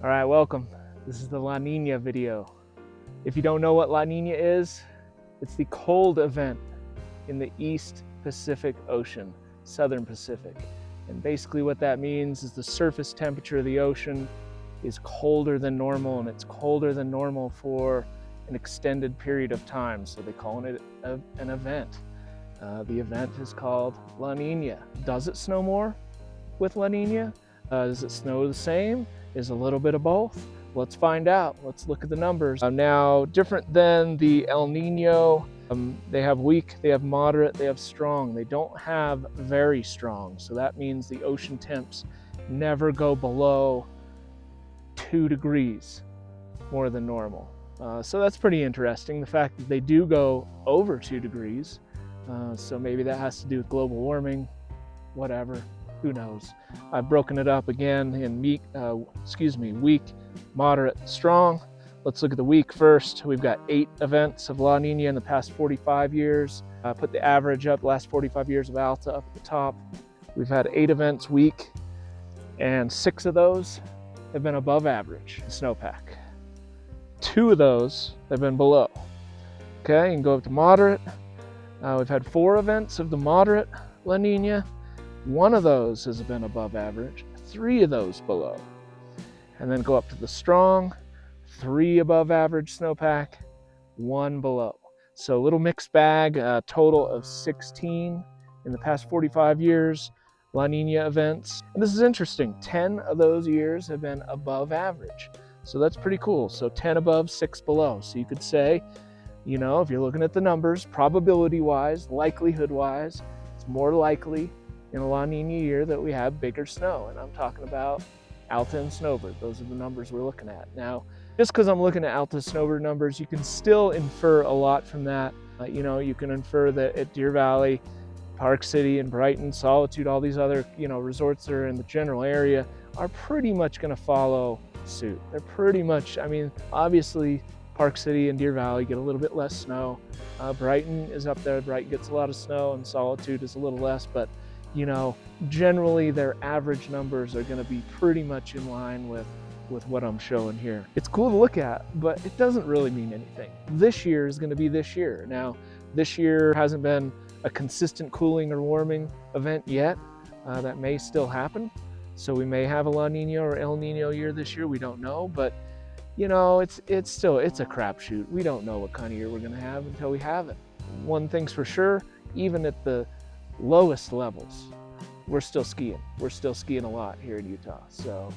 All right, welcome. This is the La Niña video. If you don't know what La Niña is, it's the cold event in the East Pacific Ocean, Southern Pacific. And basically what that means is the surface temperature of the ocean is colder than normal, and it's colder than normal for an extended period of time. So they call it an event. The event is called La Niña. Does it snow more with La Niña? Does it snow the same? Is a little bit of both? Let's find out. Let's look at the numbers. Now, different than the El Nino, they have weak, they have moderate, they have strong. They don't have very strong. So that means the ocean temps never go below 2 degrees more than normal. So that's pretty interesting. The fact that they do go over 2 degrees. So maybe that has to do with global warming, whatever. Who knows? I've broken it up again in weak, moderate, strong. Let's look at the weak first. We've got 8 events of La Niña in the past 45 years. Put the average up, last 45 years of Alta up at the top. We've had 8 events weak, and 6 of those have been above average snowpack. 2 of those have been below. Okay, and go up to moderate. We've had 4 events of the moderate La Niña. 1 of those has been above average, 3 of those below. And then go up to the strong, 3 above average snowpack, 1 below. So a little mixed bag, a total of 16 in the past 45 years, La Niña events. And this is interesting, 10 of those years have been above average. So that's pretty cool. So 10 above, 6 below. So you could say, you know, if you're looking at the numbers, probability-wise, likelihood-wise, it's more likely in a La Niña year that we have bigger snow. And I'm talking about Alta and Snowbird. Those are the numbers we're looking at. Now, just because I'm looking at Alta Snowbird numbers, you can still infer a lot from that. You can infer that at Deer Valley, Park City, and Brighton, Solitude, all these other, resorts that are in the general area are pretty much going to follow suit. They're pretty much, obviously, Park City and Deer Valley get a little bit less snow. Brighton is up there. Brighton gets a lot of snow, and Solitude is a little less, but generally their average numbers are going to be pretty much in line with what I'm showing here. It's cool to look at, but it doesn't really mean anything. This year is going to be this year. Now, this year hasn't been a consistent cooling or warming event yet. That may still happen. So we may have a La Niña or El Nino year this year. We don't know, but it's a crapshoot. We don't know what kind of year we're going to have until we have it. One thing's for sure, even at the lowest levels, we're still skiing. We're still skiing a lot here in Utah, so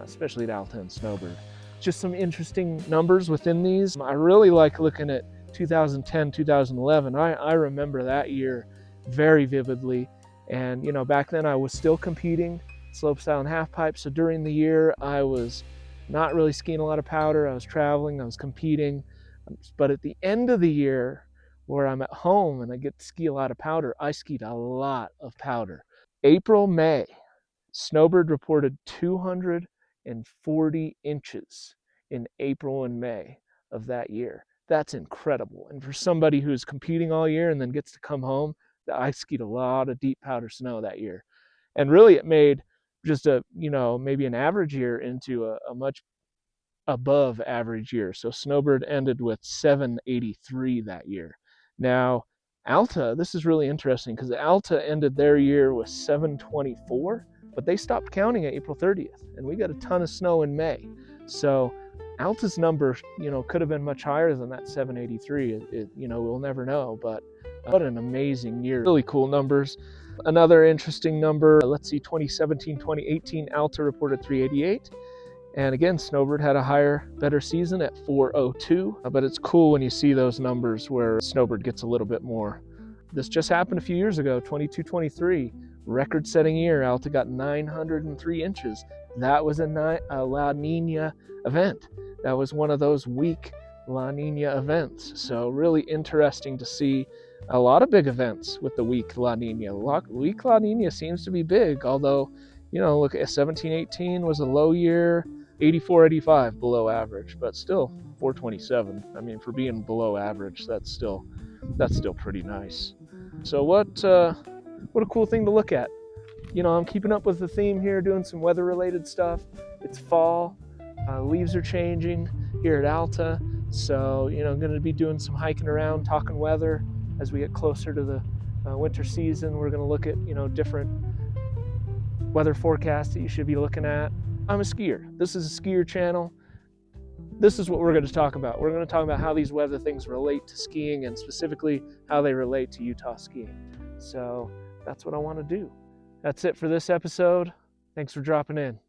especially at Alta and Snowbird. Just some interesting numbers within these. I really like looking at 2010, 2011. I remember that year very vividly, and back then I was still competing slopestyle and half pipe, so during the year I was not really skiing a lot of powder. I was traveling, I was competing, but at the end of the year, where I'm at home and I get to ski a lot of powder, I skied a lot of powder. April, May, Snowbird reported 240 inches in April and May of that year. That's incredible. And for somebody who's competing all year and then gets to come home, I skied a lot of deep powder snow that year. And really it made just maybe an average year into a much above average year. So Snowbird ended with 783 that year. Now, Alta, this is really interesting because Alta ended their year with 724, but they stopped counting at April 30th, and we got a ton of snow in May. So Alta's number, could have been much higher than that 783. We'll never know, but what an amazing year. Really cool numbers. Another interesting number, let's see, 2017, 2018, Alta reported 388. And again, Snowbird had a better season at 402, but it's cool when you see those numbers where Snowbird gets a little bit more. This just happened a few years ago, 22-23, record-setting year. Alta got 903 inches. That was a La Niña event. That was one of those weak La Niña events. So really interesting to see a lot of big events with the weak La Niña. Weak La Niña seems to be big, although, look at 17-18 was a low year. 84-85 below average, but still 427. For being below average, that's still pretty nice. So what a cool thing to look at. I'm keeping up with the theme here, doing some weather related stuff. It's fall. Leaves are changing here at Alta, so I'm going to be doing some hiking around, talking weather as we get closer to the winter season. We're going to look at different weather forecasts that you should be looking at. I'm a skier. This is a skier channel. This is what we're going to talk about. We're going to talk about how these weather things relate to skiing, and specifically how they relate to Utah skiing. So that's what I want to do. That's it for this episode. Thanks for dropping in.